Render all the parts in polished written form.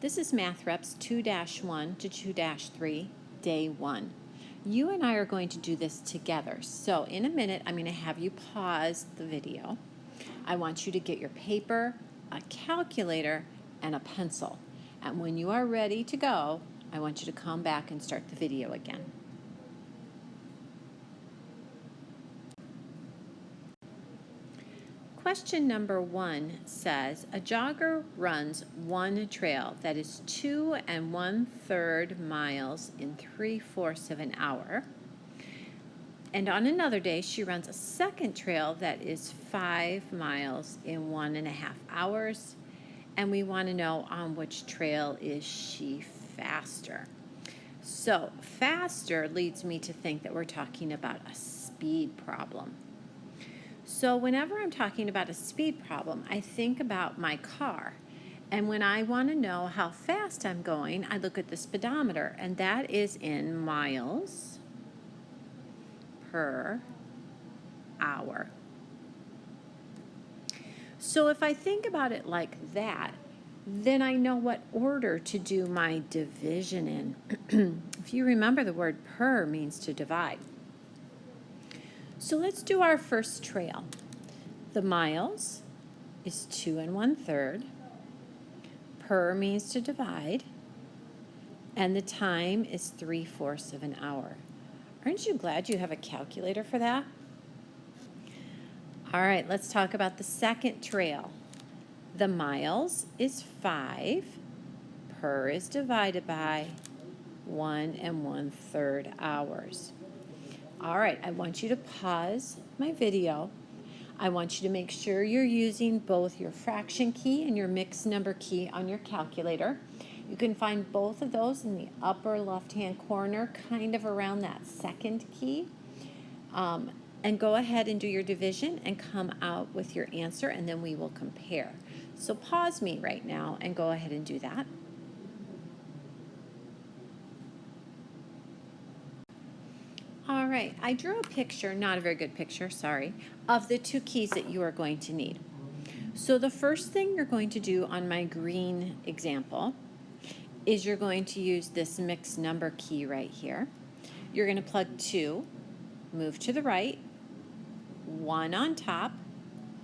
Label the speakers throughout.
Speaker 1: This is Math Reps 2-1 to 2-3, Day 1. You and I are going to do this together. So in a minute, I'm going to have you pause the video. I want you to get your paper, a calculator, and a pencil. And when you are ready to go, I want you to come back and start the video again. Question number 1 says, a jogger runs one trail that is 2 1/3 miles in 3/4 of an hour. And on another day, she runs a second trail that is 5 miles in 1.5 hours. And we want to know on which trail is she faster. So faster leads me to think that we're talking about a speed problem. So whenever I'm talking about a speed problem, I think about my car. And when I want to know how fast I'm going, I look at the speedometer, and that is in miles per hour. So if I think about it like that, then I know what order to do my division in. If you remember, the word per means to divide. So let's do our first trail. The miles is 2 1/3. Per means to divide. And the time is 3/4 of an hour. Aren't you glad you have a calculator for that? All right, let's talk about the second trail. The miles is 5. Per is divided by 1 1/3 hours. All right, I want you to pause my video. I want you to make sure you're using both your fraction key and your mixed number key on your calculator. You can find both of those in the upper left-hand corner, kind of around that second key. And go ahead and do your division and come out with your answer, and then we will compare. So pause me right now and go ahead and do that. All right, I drew a picture, not a very good picture, sorry, of the two keys that you are going to need. So the first thing you're going to do on my green example is you're going to use this mixed number key right here. You're going to plug 2, move to the right, 1 on top,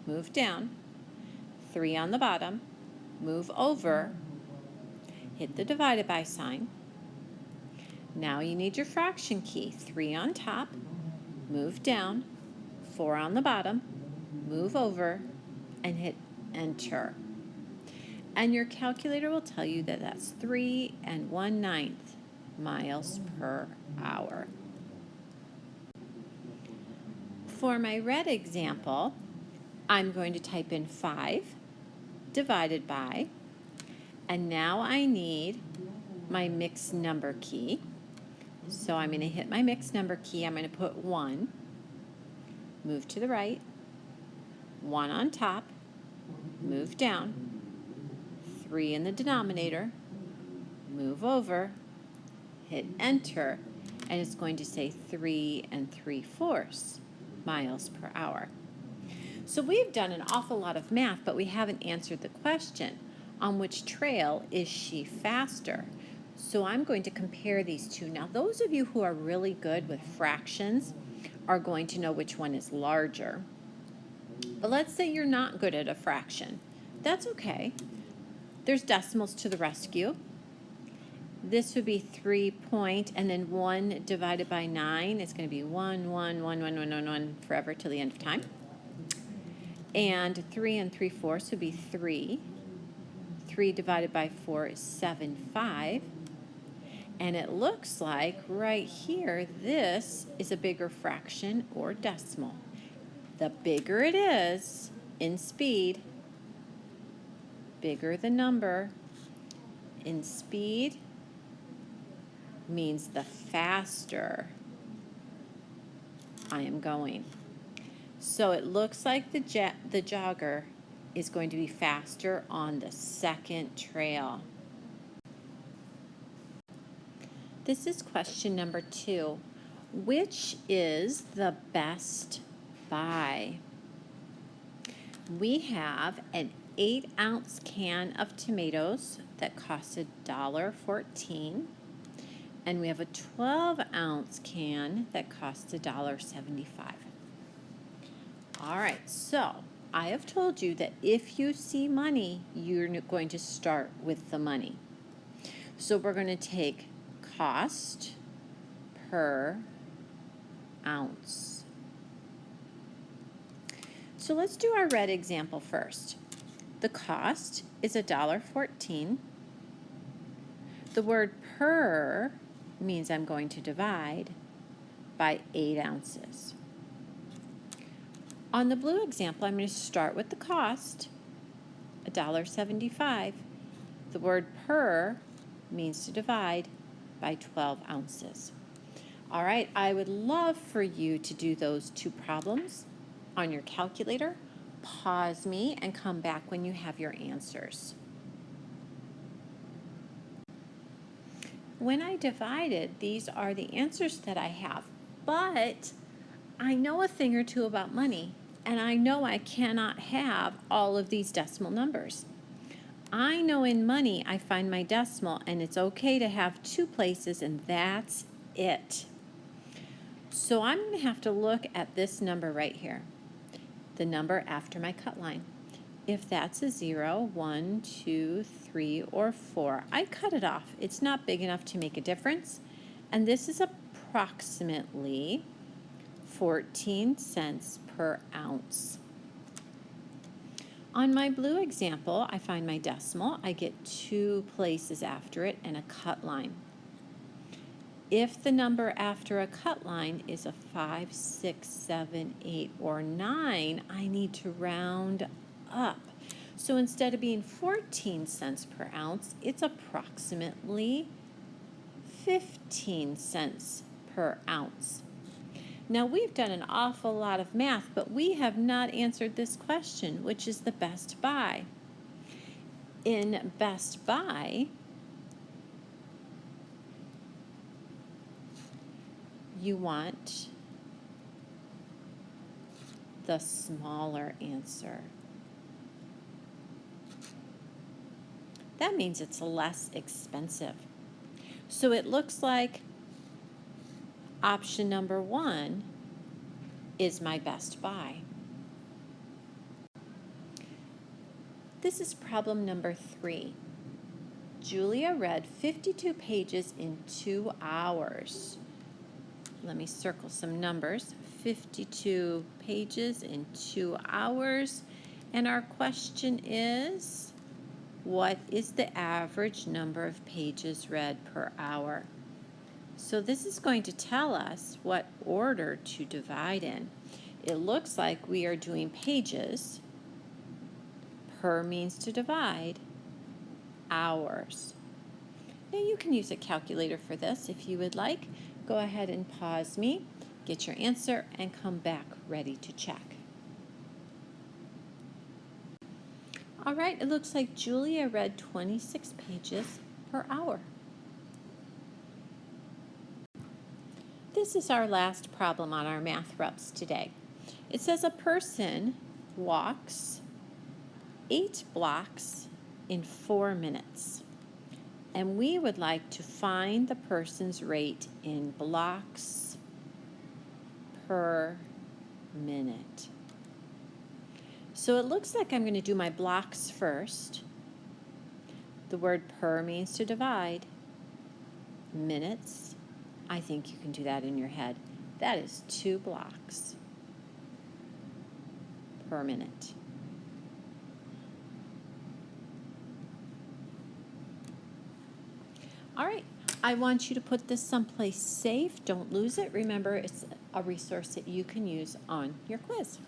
Speaker 1: move down, 3 on the bottom, move over, hit the divided by sign. Now you need your fraction key, 3 on top, move down, 4 on the bottom, move over, and hit enter. And your calculator will tell you that that's 3 1/9 miles per hour. For my red example, I'm going to type in 5 divided by, and now I need my mixed number key. So I'm going to hit my mixed number key. I'm going to put 1, move to the right, 1 on top, move down, 3 in the denominator, move over, hit enter, and it's going to say 3 3/4 miles per hour. So we've done an awful lot of math, but we haven't answered the question, on which trail is she faster? So I'm going to compare these two. Now, those of you who are really good with fractions are going to know which one is larger. But let's say you're not good at a fraction. That's okay. There's decimals to the rescue. This would be 3 point, and then 1 divided by 9 is going to be 1, 1, 1, 1, 1, 1, 1 forever till the end of time. And 3 3/4 would be 3. 3 divided by 4 is 7, 5. And it looks like right here, this is a bigger fraction or decimal. The bigger it is in speed, bigger the number in speed means the faster I am going. So it looks like the jogger is going to be faster on the second trail. This is question number 2. Which is the best buy? We have an 8-ounce can of tomatoes that cost $1.14, and we have a 12-ounce can that costs $1.75. All right, so I have told you that if you see money, you're going to start with the money. So we're going to take cost per ounce. So let's do our red example first. The cost is $1.14. The word per means I'm going to divide by 8 ounces. On the blue example, I'm going to start with the cost, $1.75. The word per means to divide by 12 ounces. All right, I would love for you to do those two problems on your calculator. Pause me and come back when you have your answers. When I divided, these are the answers that I have, but I know a thing or two about money, and I know I cannot have all of these decimal numbers. I know in money I find my decimal, and it's okay to have 2 places, and that's it. So I'm going to have to look at this number right here, the number after my cut line. If that's a 0, 1, 2, 3, or 4, I cut it off. It's not big enough to make a difference, and this is approximately 14 cents per ounce. On my blue example, I find my decimal. I get 2 places after it and a cut line. If the number after a cut line is a 5, 6, 7, 8, or 9, I need to round up. So instead of being 14 cents per ounce, it's approximately 15 cents per ounce. Now, we've done an awful lot of math, but we have not answered this question, which is the best buy. In Best Buy, you want the smaller answer. That means it's less expensive. So it looks like option number 1 is my best buy. This is problem number 3. Julia read 52 pages in 2 hours. Let me circle some numbers. 52 pages in 2 hours. And our question is, what is the average number of pages read per hour? So this is going to tell us what order to divide in. It looks like we are doing pages. Per means to divide. Hours. Now you can use a calculator for this if you would like. Go ahead and pause me, get your answer, and come back ready to check. All right, it looks like Julia read 26 pages per hour. This is our last problem on our math reps today. It says a person walks 8 blocks in 4 minutes. And we would like to find the person's rate in blocks per minute. So it looks like I'm going to do my blocks first. The word per means to divide. Minutes, I think you can do that in your head. That is 2 blocks per minute. All right, I want you to put this someplace safe. Don't lose it. Remember, it's a resource that you can use on your quiz.